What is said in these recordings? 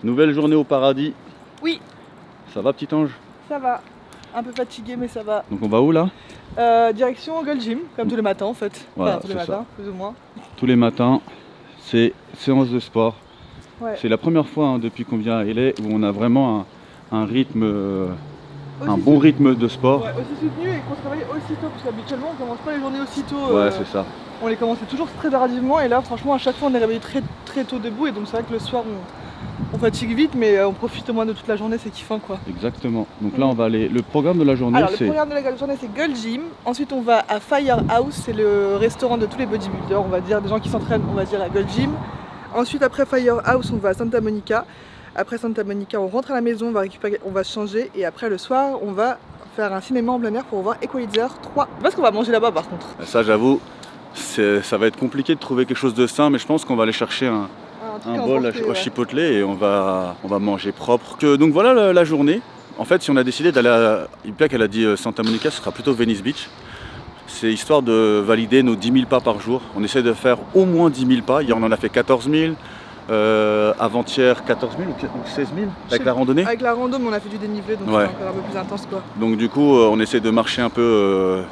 Nouvelle journée au paradis. Oui. Ça va, petit ange? Ça va. Un peu fatigué, mais ça va. Donc on va où là? Direction Gold Gym, comme tous les matins en fait. Voilà, enfin, tous les matins, plus ou moins. Tous les matins, c'est séance de sport. Ouais. C'est la première fois depuis qu'on vient à LA où on a vraiment un rythme, un bon rythme de sport. Ouais, aussi soutenu et qu'on travaille aussitôt, parce qu'habituellement on commence pas les journées aussitôt. Ouais, c'est ça. On les commençait toujours très tardivement et là franchement à chaque fois on est réveillé très tôt debout et donc c'est vrai que le soir on fatigue vite mais on profite au moins de toute la journée, c'est kiffant quoi. Exactement. Donc là on va aller. Le programme de la journée Alors c'est. le programme de la journée c'est Gold Gym. Ensuite on va à Firehouse, c'est le restaurant de tous les bodybuilders, on va dire, des gens qui s'entraînent on va dire à Gold Gym. Ensuite après Firehouse on va à Santa Monica. Après Santa Monica on rentre à la maison, on va se changer et après le soir on va faire un cinéma en plein air pour voir Equalizer 3. Je sais pas ce qu'on va manger là-bas par contre. Ça j'avoue, ça va être compliqué de trouver quelque chose de sain, mais je pense qu'on va aller chercher un bol au Chipotle et on va manger propre. Donc voilà la journée. En fait, si on a décidé d'aller à... Il plaît qu'elle a dit Santa Monica, ce sera plutôt Venice Beach. C'est histoire de valider nos 10 000 pas par jour. On essaie de faire au moins 10 000 pas. Hier, on en a fait 14 000. Avant-hier, 14 000 ou 16 000 avec la randonnée. Avec la rando, mais on a fait du dénivelé, donc ouais. C'est encore un peu plus intense quoi. Donc du coup, on essaie de marcher un peu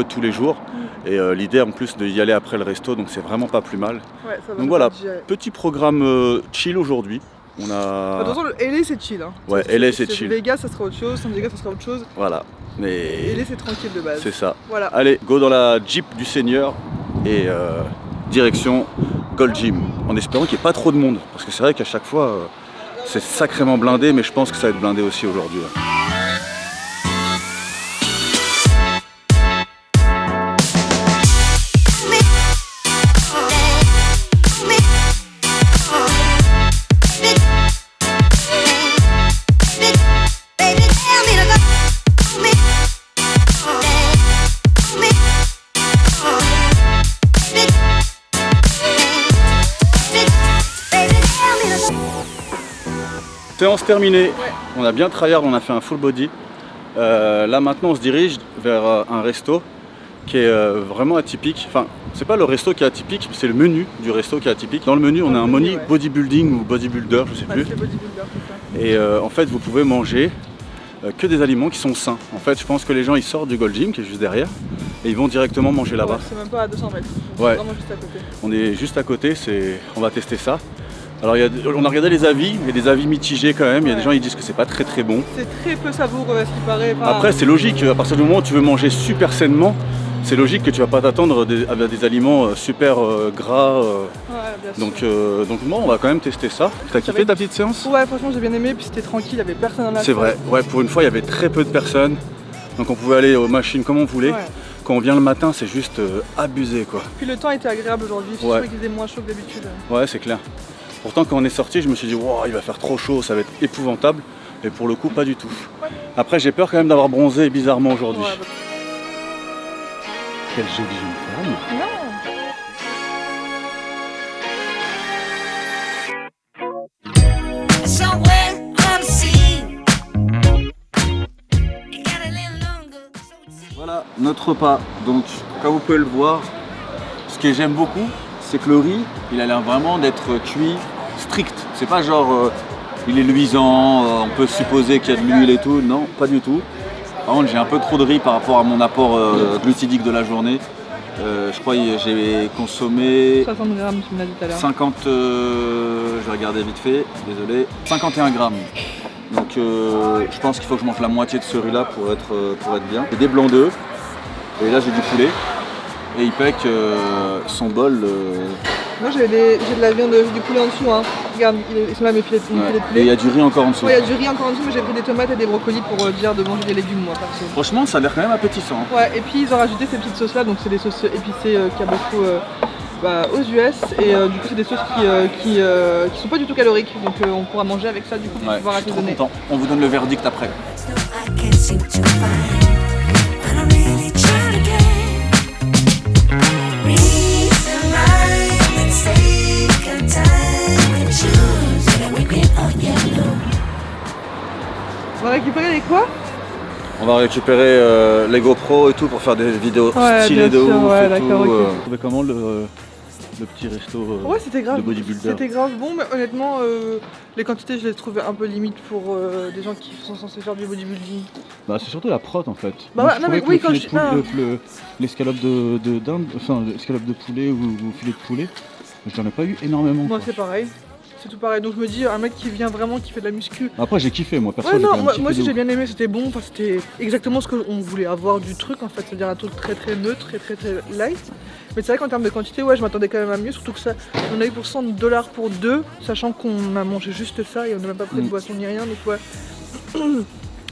tous les jours. Et l'idée en plus d'y aller après le resto, donc c'est vraiment pas plus mal. Ouais, ça va. Donc voilà, petit programme chill aujourd'hui. On a... Attention, le LA c'est chill. Hein. Ouais, LA c'est chill. Vegas ça sera autre chose, San Diego ça sera autre chose. Voilà. Mais... LA c'est tranquille de base. C'est ça. Voilà. Allez, go dans la Jeep du Seigneur et direction Gold Gym. En espérant qu'il n'y ait pas trop de monde. Parce que c'est vrai qu'à chaque fois, c'est sacrément blindé, mais je pense que ça va être blindé aussi aujourd'hui. Séance terminée, ouais. On a bien tryhard, on a fait un full body. Là maintenant on se dirige vers un resto qui est vraiment atypique. Enfin, c'est pas le resto qui est atypique, c'est le menu du resto qui est atypique. Dans le menu on a un menu bodybuilding ou bodybuilder, je sais plus. Et en fait vous pouvez manger que des aliments qui sont sains. En fait je pense que les gens ils sortent du Gold Gym qui est juste derrière et ils vont directement manger là-bas. C'est même pas à 200 mètres, ouais. Vraiment juste à côté. On est juste à côté, on va tester ça. Alors on a regardé les avis, il y a des avis mitigés quand même, il y a des gens qui disent que c'est pas très bon. C'est très peu savoureux à ce qui paraît. Après c'est logique, à partir du moment où tu veux manger super sainement, c'est logique que tu vas pas t'attendre à des aliments super gras. Ouais, bien sûr. Donc bon, on va quand même tester ça. T'as kiffé ta petite séance? Ouais, franchement j'ai bien aimé, puis c'était tranquille, il y avait personne dans la salle. C'est vrai, ouais, pour une fois il y avait très peu de personnes, donc on pouvait aller aux machines comme on voulait. Ouais. Quand on vient le matin, c'est juste abusé quoi. Puis le temps était agréable aujourd'hui, je trouvais qu'il faisait moins chaud que d'habitude. Ouais, c'est clair. Pourtant quand on est sorti, je me suis dit wow, il va faire trop chaud, ça va être épouvantable. Et pour le coup, pas du tout. Ouais. Après, j'ai peur quand même d'avoir bronzé bizarrement aujourd'hui. Ouais, Quelle jolie jeune femme. Non. Voilà notre repas. Donc, comme vous pouvez le voir, ce que j'aime beaucoup, c'est que le riz, il a l'air vraiment d'être cuit strict. C'est pas genre il est luisant, on peut supposer qu'il y a de l'huile et tout. Non, pas du tout. Par contre, j'ai un peu trop de riz par rapport à mon apport glucidique de la journée. Je crois que j'ai consommé 60 grammes, tu me l'as dit tout à l'heure. 50, je vais regarder vite fait, désolé. 51 grammes. Donc je pense qu'il faut que je mange la moitié de ce riz là pour être bien. J'ai des blancs d'œufs. Et là j'ai du poulet. Et il paye son bol. Moi j'ai de la viande, du poulet en dessous. Hein. Regarde, ils sont là mes filets de poulet. Et il y a du riz encore en dessous. Ouais, il y a du riz encore en dessous, mais j'ai pris des tomates et des brocolis pour dire de manger des légumes moi perso. Franchement, ça a l'air quand même appétissant. Ouais, et puis ils ont rajouté ces petites sauces là, donc c'est des sauces épicées qu'il y a beaucoup aux US. Et du coup, c'est des sauces qui sont pas du tout caloriques, donc on pourra manger avec ça du coup pour pouvoir assaisonner. On vous donne le verdict après. On va récupérer les quoi? On va récupérer les GoPro et tout pour faire des vidéos stylées de ouf. Ouais, et tout. Okay. Vous trouvez comment le petit resto ouais, c'était grave, de bodybuilder. C'était grave bon, mais honnêtement, les quantités, je les trouvais un peu limite pour des gens qui sont censés faire du bodybuilding. Bah, c'est surtout la prot en fait. Bah, moi, ouais, non, mais oui, quand je. l'escalope de dinde, enfin l'escalope de poulet ou filet de poulet, j'en ai pas eu énormément. Moi, c'est pareil. C'est tout pareil, donc je me dis, un mec qui vient vraiment, qui fait de la muscu. Après, j'ai kiffé, moi, perso. Ouais, non, moi aussi j'ai bien aimé, c'était bon, enfin, c'était exactement ce qu'on voulait avoir du truc en fait, c'est-à-dire un truc très très neutre et très très light. Mais c'est vrai qu'en termes de quantité, ouais, je m'attendais quand même à mieux, surtout que ça, on a eu pour $100 pour deux, sachant qu'on a mangé juste ça et on n'a même pas pris de boisson ni rien, donc ouais.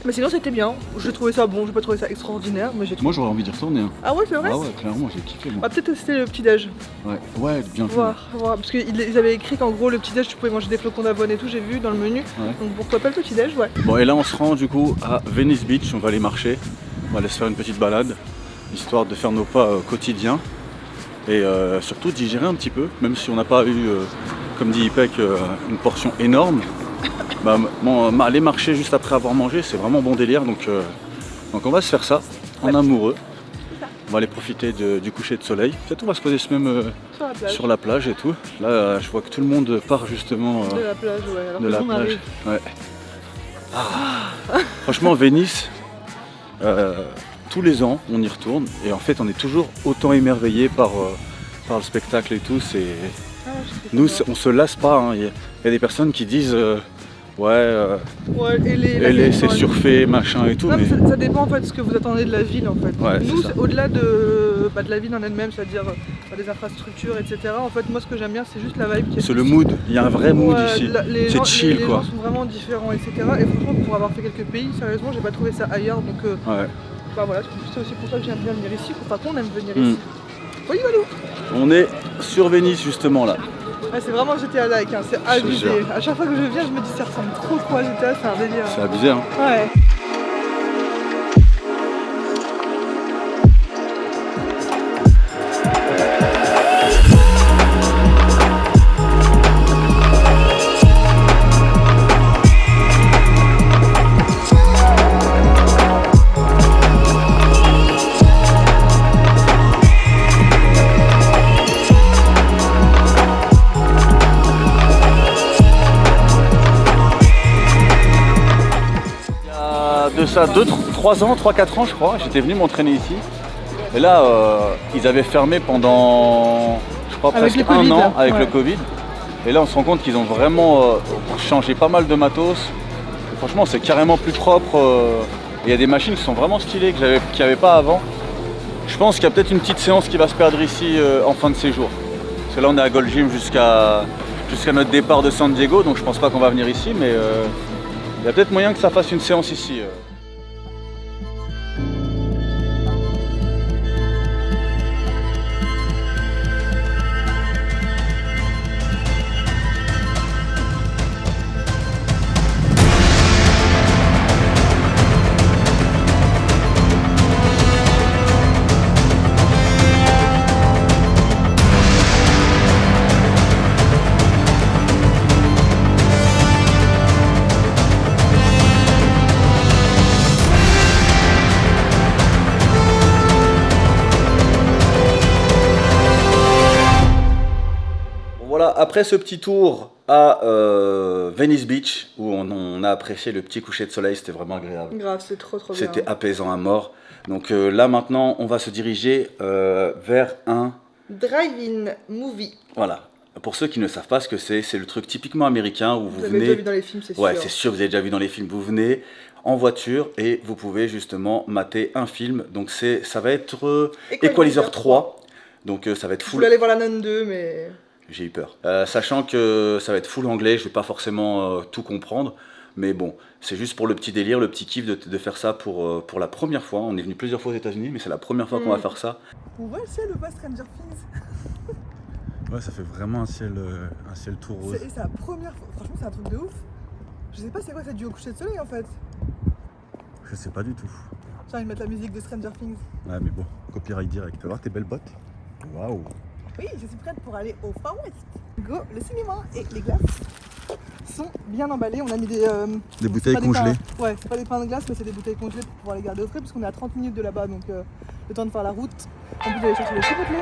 Mais sinon c'était bien, j'ai trouvé ça bon, j'ai pas trouvé ça extraordinaire, mais j'ai trouvé... Moi j'aurais envie d'y retourner. Hein. Ah ouais, c'est vrai? Ah ouais, clairement, j'ai kiffé moi. Ah, peut-être tester le petit-déj. Ouais, bien fait. Voir, parce qu'ils avaient écrit qu'en gros le petit-déj tu pouvais manger des flocons d'avoine et tout, j'ai vu dans le menu. Ouais. Donc pourquoi pas le petit-déj, ouais. Bon, et là on se rend du coup à Venice Beach, on va aller marcher, on va aller se faire une petite balade, histoire de faire nos pas quotidiens et surtout digérer un petit peu, même si on n'a pas eu, comme dit Ipek, une portion énorme. Bah, aller marcher juste après avoir mangé, c'est vraiment bon délire, donc on va se faire ça en amoureux. On va aller profiter du coucher de soleil. Peut-être on va se poser même sur la plage et tout. Là, je vois que tout le monde part justement de la plage, ouais. Alors de la plage. Ouais. Ah. Franchement, Venise, tous les ans, on y retourne et en fait, on est toujours autant émerveillé par le spectacle et tout. Nous, on se lasse pas. Hein. Il y a des personnes qui disent. LA c'est surfait, machin et tout. Non, mais ça dépend en fait de ce que vous attendez de la ville en fait. Ouais, nous, c'est au-delà de la ville en elle-même, c'est-à-dire des infrastructures, etc. En fait, moi ce que j'aime bien, c'est juste la vibe. C'est le mood, il y a un vrai mood ici. C'est chill les quoi. Les gens sont vraiment différents, etc. Et franchement, pour avoir fait quelques pays, sérieusement, j'ai pas trouvé ça ailleurs. Donc, bah voilà, c'est aussi pour ça que j'aime bien venir ici. Enfin, qu'on aime venir ici. Oui, Valou. On est sur Venise justement là. Ah, c'est vraiment GTA-like, hein. C'est abusé. À chaque fois que je viens, je me dis ça ressemble trop à GTA, c'est un délire. C'est abusé, hein. Ouais. De ça 3 ans, 3-4 ans je crois, j'étais venu m'entraîner ici. Et là, ils avaient fermé pendant, je crois, presque un an avec le Covid. Et là, on se rend compte qu'ils ont vraiment changé pas mal de matos. Et franchement, c'est carrément plus propre. Il y a des machines qui sont vraiment stylées, qu'il n'y avait pas avant. Je pense qu'il y a peut-être une petite séance qui va se perdre ici en fin de séjour. Parce que là, on est à Gold Gym jusqu'à notre départ de San Diego, donc je pense pas qu'on va venir ici, mais il y a peut-être moyen que ça fasse une séance ici. Après ce petit tour à Venice Beach, où on a apprécié le petit coucher de soleil, c'était vraiment agréable. Grave, c'est trop bien. C'était apaisant à mort. Donc là maintenant, on va se diriger vers un... drive-in movie. Voilà. Pour ceux qui ne savent pas ce que c'est le truc typiquement américain où vous venez... Vous avez déjà vu dans les films, c'est sûr. Ouais, c'est sûr, vous avez déjà vu dans les films. Vous venez en voiture et vous pouvez justement mater un film. Donc ça va être Equalizer 3. Donc ça va être full... Je voulais aller voir La Nonne 2, mais... J'ai eu peur. Sachant que ça va être full anglais, je vais pas forcément tout comprendre. Mais bon, c'est juste pour le petit délire, le petit kiff de faire ça pour la première fois. On est venu plusieurs fois aux États-Unis, mais c'est la première fois qu'on va faire ça. On voit le ciel ou pas, Stranger Things? Ouais, ça fait vraiment un ciel tout rose. C'est la première fois. Franchement, c'est un truc de ouf. Je sais pas c'est quoi, c'est dû au coucher de soleil en fait. Je sais pas du tout. J'ai envie de mettre la musique de Stranger Things. Ouais, mais bon, copyright direct. Tu vas voir tes belles bottes? Waouh! Oui, je suis prête pour aller au Far West. Go, le cinéma et les glaces sont bien emballées. On a mis des bouteilles congelées. Ouais, c'est pas des pains de glace, mais c'est des bouteilles congelées pour pouvoir les garder au frais, parce qu'on est à 30 minutes de là-bas, donc le temps de faire la route. En plus d'aller chercher les chipotle.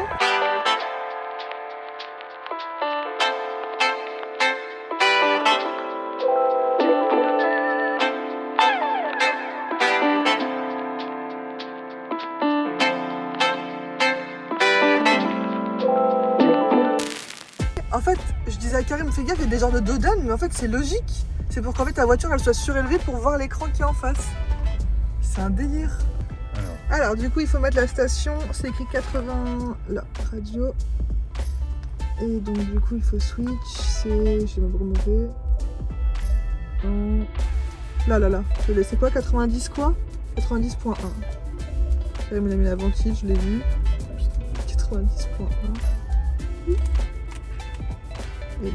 Karim, fais gaffe, il y a des genres de dodanes, mais en fait c'est logique. C'est pour qu'en fait ta voiture elle soit surélevée pour voir l'écran qui est en face. C'est un délire. Alors du coup il faut mettre la station, c'est écrit 80 là, radio. Et donc du coup il faut switch, je sais pas comment on fait. Là, c'est quoi 90 quoi 90.1. J'avais mis la ventile, je l'ai vu. 90.1. Et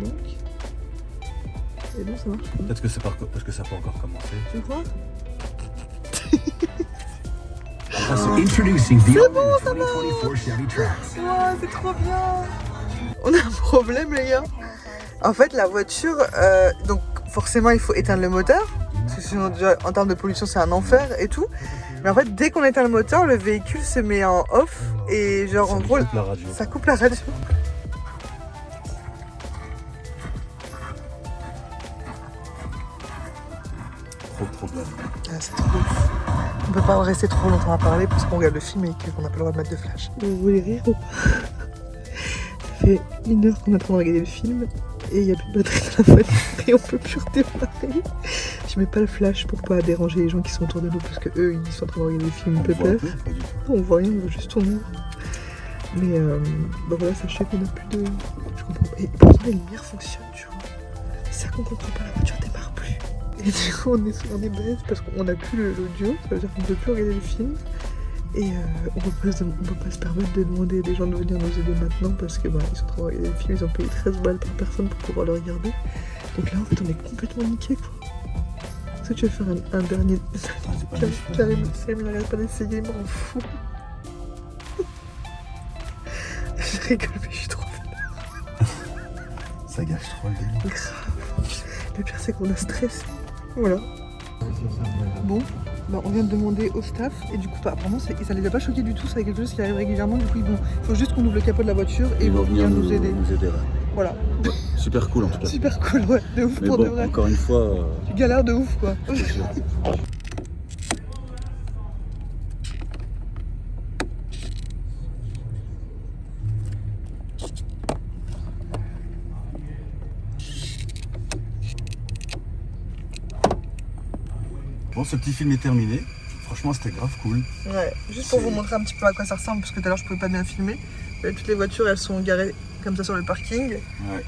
donc ça marche. Peut-être que c'est parce que ça peut encore commencer. Tu crois? C'est bon, ça va. Ouais, c'est trop bien. On a un problème les gars. En fait la voiture, donc forcément il faut éteindre le moteur. Parce que sinon déjà en termes de pollution c'est un enfer et tout. Mais en fait dès qu'on éteint le moteur, le véhicule se met en off. Et genre en gros ça coupe la radio. Trop bien. Ah, c'est trop ouf. On peut pas rester trop longtemps à parler parce qu'on regarde le film et qu'on n'a pas le droit de mettre de flash. Vous voulez rire ou pas? Ça fait 1 heure qu'on est en train de regarder le film et il y a plus de batterie dans la voiture et on peut plus redémarrer. Je mets pas le flash pour pas déranger les gens qui sont autour de nous parce que eux ils sont en train de regarder le film pépère. On voit rien, on voit juste tourner. Mais bah voilà, sachez qu'on a plus de... Je comprends pas. Et pourtant les lumières fonctionnent, tu vois. C'est ça qu'on comprend pas, la voiture démarre plus. Et du coup on est sur des baisses parce qu'on a plus l'audio, ça veut dire qu'on ne peut plus regarder le film. Et on peut pas se permettre de demander à des gens de venir nous aider maintenant parce que ils sont en train de regarder le film, ils ont payé 13 balles par personne pour pouvoir le regarder. Donc là en fait on est complètement niqué quoi. Est-ce que tu veux faire un dernier... Karim n'arrête pas d'essayer, il m'en fout. Je rigole mais je suis trop vénère. Ça gâche trop le délire. Grave. Le pire c'est qu'on a stressé. Voilà. Bon, on vient de demander au staff et du coup apparemment ça les a pas choqués du tout, c'est quelque chose qui arrive régulièrement, du coup il faut juste qu'on ouvre le capot de la voiture et ils vont venir nous aider. Ouais. Voilà. Super cool en tout cas. Super cool, ouais, de ouf. Mais pour bon, de vrai. encore une fois... Tu galères de ouf quoi. Bon, ce petit film est terminé. Franchement, c'était grave cool. Ouais, juste pour vous montrer un petit peu à quoi ça ressemble, parce que tout à l'heure je pouvais pas bien filmer. Mais toutes les voitures elles sont garées comme ça sur le parking. Ouais.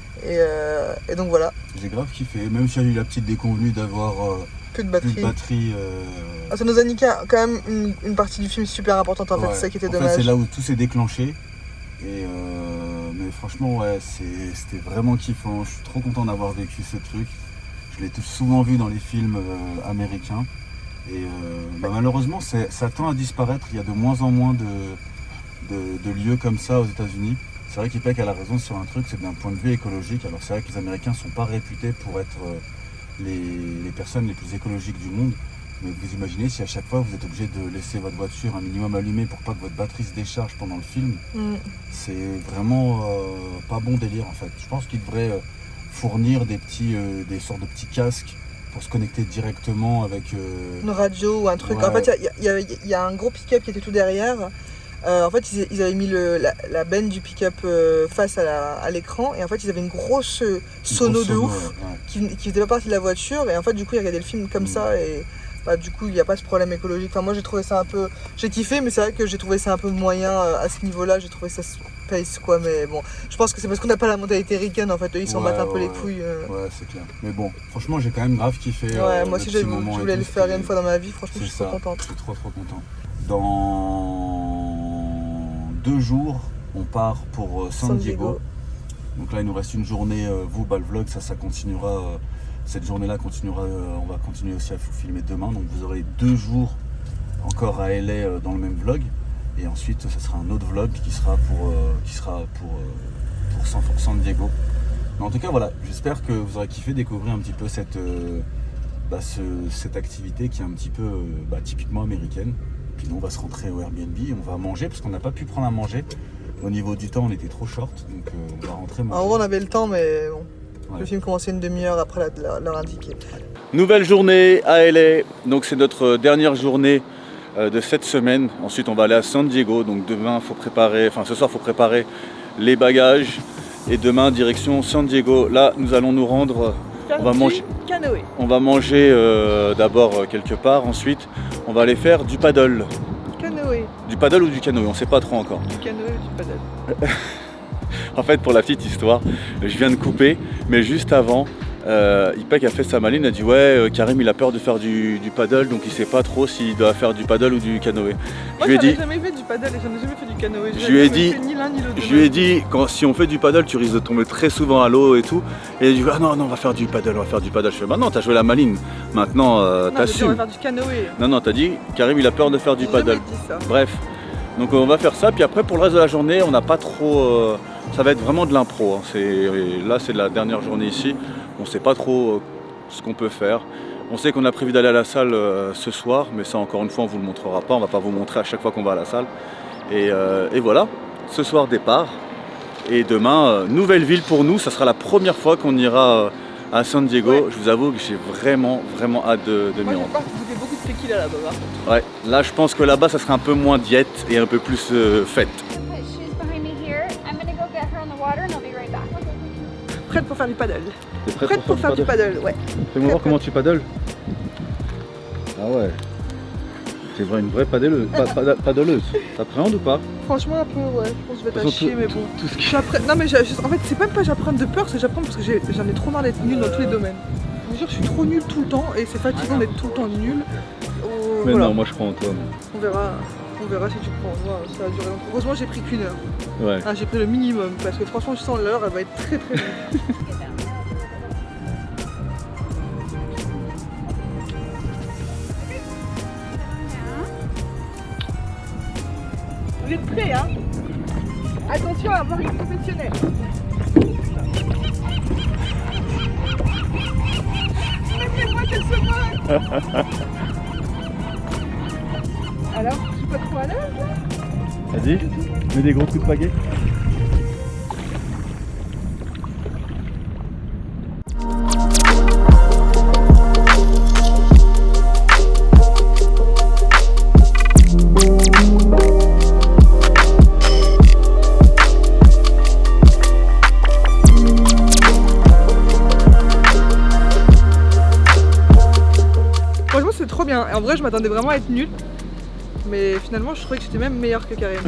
Et donc voilà. J'ai grave kiffé, même s'il y a eu la petite déconvenue d'avoir plus de batterie. Ah, ça nous a niqué quand même une partie du film super importante en fait, c'est ça qui était dommage. C'est là où tout s'est déclenché. Et mais franchement, ouais, c'était vraiment kiffant. Je suis trop content d'avoir vécu ce truc. Je l'ai souvent vu dans les films américains. Et malheureusement, ça tend à disparaître. Il y a de moins en moins de lieux comme ça aux États-Unis. C'est vrai qu'Ipec a la raison sur un truc, c'est d'un point de vue écologique. Alors c'est vrai que les Américains ne sont pas réputés pour être les personnes les plus écologiques du monde. Mais vous imaginez si à chaque fois vous êtes obligé de laisser votre voiture un minimum allumée pour pas que votre batterie se décharge pendant le film, c'est vraiment pas bon délire en fait. Je pense qu'ils devraient fournir des sortes de petits casques pour se connecter directement avec une radio ou un truc. Ouais. En fait, il y a un gros pick-up qui était tout derrière. En fait, ils avaient mis la benne du pick-up face à l'écran et en fait, ils avaient une grosse sono de ouf qui faisait pas partie de la voiture et en fait, du coup, ils regardaient le film comme ça et du coup, il n'y a pas ce problème écologique. Enfin, moi, j'ai trouvé ça un peu... J'ai kiffé, mais c'est vrai que j'ai trouvé ça un peu moyen à ce niveau-là. J'ai trouvé ça space, quoi. Mais bon, je pense que c'est parce qu'on n'a pas la mentalité ricaine, en fait. Eux, ils s'en battent un peu les couilles. Ouais, c'est clair. Mais bon, franchement, j'ai quand même grave kiffé. Ouais, moi aussi, je voulais le faire une fois dans ma vie. Franchement, je suis trop contente. Je suis trop content. Dans 2 jours, on part pour San Diego. Donc là, il nous reste une journée. Le vlog, ça continuera... Cette journée-là continuera, on va continuer aussi à vous filmer demain, donc vous aurez 2 jours encore à LA dans le même vlog, et ensuite ça sera un autre vlog qui sera pour San Diego. Mais en tout cas voilà, j'espère que vous aurez kiffé découvrir un petit peu cette activité qui est un petit peu typiquement américaine. Puis nous on va se rentrer au Airbnb, on va manger parce qu'on n'a pas pu prendre à manger. Au niveau du temps on était trop short, donc on va rentrer manger. En gros on avait le temps mais bon. Ouais. Le film commençait une demi-heure après l'heure indiquée. Nouvelle journée à LA, donc c'est notre dernière journée de cette semaine. Ensuite on va aller à San Diego, donc demain ce soir il faut préparer les bagages Et demain, direction San Diego. Là, nous allons nous rendre. On va manger. Canoë. On va manger d'abord quelque part. Ensuite, on va aller faire du paddle. Canoë. Du paddle ou du canoë, on sait pas trop encore. Du canoë ou du paddle. En fait, pour la petite histoire, je viens de couper, mais juste avant, Ipek a fait sa maline, a dit ouais, Karim il a peur de faire du paddle, donc il sait pas trop s'il doit faire du paddle ou du canoë. Moi, j'en ai jamais fait du paddle et j'en ai jamais fait du canoë. Je lui ai dit, ni l'un ni l'autre. je lui ai dit si on fait du paddle, tu risques de tomber très souvent à l'eau et tout. Et il a dit ah non, on va faire du paddle, on va faire du paddle. Je fais bah non, t'as joué la maline, maintenant t'assumes. On va faire du canoë. Non, t'as dit Karim il a peur de faire du paddle. Dit ça. Bref, donc on va faire ça, puis après pour le reste de la journée, on n'a pas trop. Ça va être vraiment de l'impro. Hein. Là, c'est la dernière journée ici. On ne sait pas trop ce qu'on peut faire. On sait qu'on a prévu d'aller à la salle ce soir, mais ça, encore une fois, on ne vous le montrera pas. On ne va pas vous montrer à chaque fois qu'on va à la salle. Et voilà, ce soir, départ. Et demain, nouvelle ville pour nous. Ça sera la première fois qu'on ira à San Diego. Ouais. Je vous avoue que j'ai vraiment hâte de m'y rendre. Moi, je pense beaucoup de tequila là-bas, par contre. Ouais, là, je pense que là-bas, ça sera un peu moins diète et un peu plus fête. Prête pour faire du paddle. T'es prête pour faire du paddle, ouais. Fais-moi voir comment tu paddles. Ah ouais. T'es une vraie paddleuse. T'appréhendes ou pas? Franchement un peu ouais, je pense que je vais t'achier mais bon. Tout ce qui... Non mais en fait c'est même pas j'apprends de peur, c'est j'apprends parce que j'en ai trop marre d'être nulle dans tous les domaines. Je vous jure je suis trop nulle tout le temps et c'est fatigant d'être tout le temps nulle. Mais voilà. Non, moi je crois en toi. On verra si tu prends. Moi, ça va durer longtemps. Heureusement j'ai pris qu'1 heure. Ouais. Ah, j'ai pris le minimum parce que franchement je sens l'heure, elle va être très nulle. Vous êtes prêts, hein? Attention à avoir une professionnelle. Laissez-moi qu'elle se moque. Alors, je suis pas trop à l'aise là? Vas-y, mets des gros coups de pagaie. C'est trop bien. Et en vrai, je m'attendais vraiment à être nulle. Mais finalement, je trouvais que j'étais même meilleure que Karim.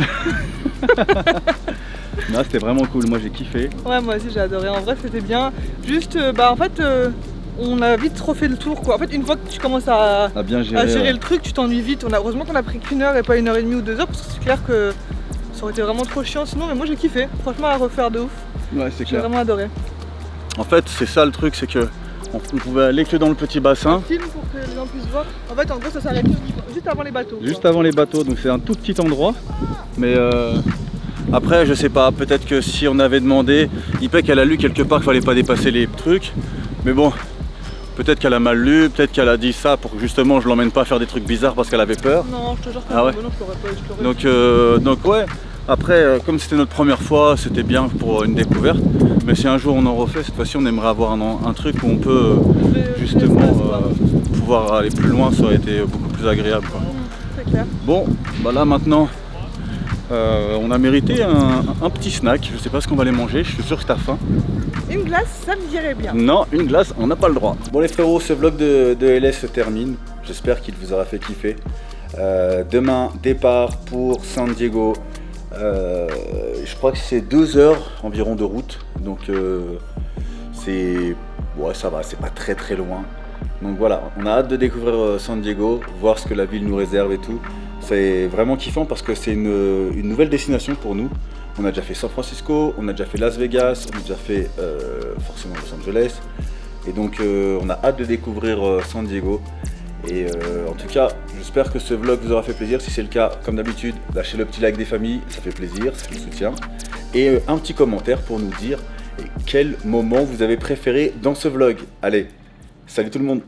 Non, c'était vraiment cool. Moi, j'ai kiffé. Ouais, moi aussi, j'ai adoré. En vrai, c'était bien. Juste, en fait, on a vite refait le tour, quoi. En fait, une fois que tu commences à bien gérer le truc, tu t'ennuies vite. Heureusement qu'on a pris qu'1 heure et pas 1h30 ou 2 heures, parce que c'est clair que ça aurait été vraiment trop chiant sinon. Mais moi, j'ai kiffé. Franchement, à refaire de ouf. Ouais, c'est clair. J'ai vraiment adoré. En fait, c'est ça le truc, c'est que on pouvait aller que dans le petit bassin. Un film pour que les gens puissent voir. En fait, en gros, ça s'arrête juste avant les bateaux. Juste avant les bateaux, donc c'est un tout petit endroit. Mais après, je sais pas, peut-être que si on avait demandé, Ipek elle a lu quelque part qu'il fallait pas dépasser les trucs. Mais bon, peut-être qu'elle a mal lu, peut-être qu'elle a dit ça pour que justement je l'emmène pas faire des trucs bizarres parce qu'elle avait peur. Non, je te jure que ah ouais. Non, je l'aurais pas. Donc ouais. Après, comme c'était notre première fois, c'était bien pour une découverte. Mais si un jour on en refait, cette fois-ci on aimerait avoir un truc où on peut justement pouvoir aller plus loin, ça aurait été beaucoup plus agréable. C'est clair. Bon, bah là maintenant, on a mérité un petit snack. Je sais pas ce qu'on va aller manger, je suis sûr que t'as faim. Une glace, ça me dirait bien. Non, une glace, on n'a pas le droit. Bon les frérots, ce vlog de LS se termine. J'espère qu'il vous aura fait kiffer. Demain, départ pour San Diego. Je crois que c'est 2 heures environ de route, donc ça va, c'est pas très loin. Donc voilà, on a hâte de découvrir San Diego, voir ce que la ville nous réserve et tout. C'est vraiment kiffant parce que c'est une nouvelle destination pour nous. On a déjà fait San Francisco, on a déjà fait Las Vegas, on a déjà fait forcément Los Angeles. Et donc on a hâte de découvrir San Diego. Et en tout cas, j'espère que ce vlog vous aura fait plaisir. Si c'est le cas, comme d'habitude, lâchez le petit like des familles, ça fait plaisir, ça nous soutient. Et un petit commentaire pour nous dire quel moment vous avez préféré dans ce vlog. Allez, salut tout le monde!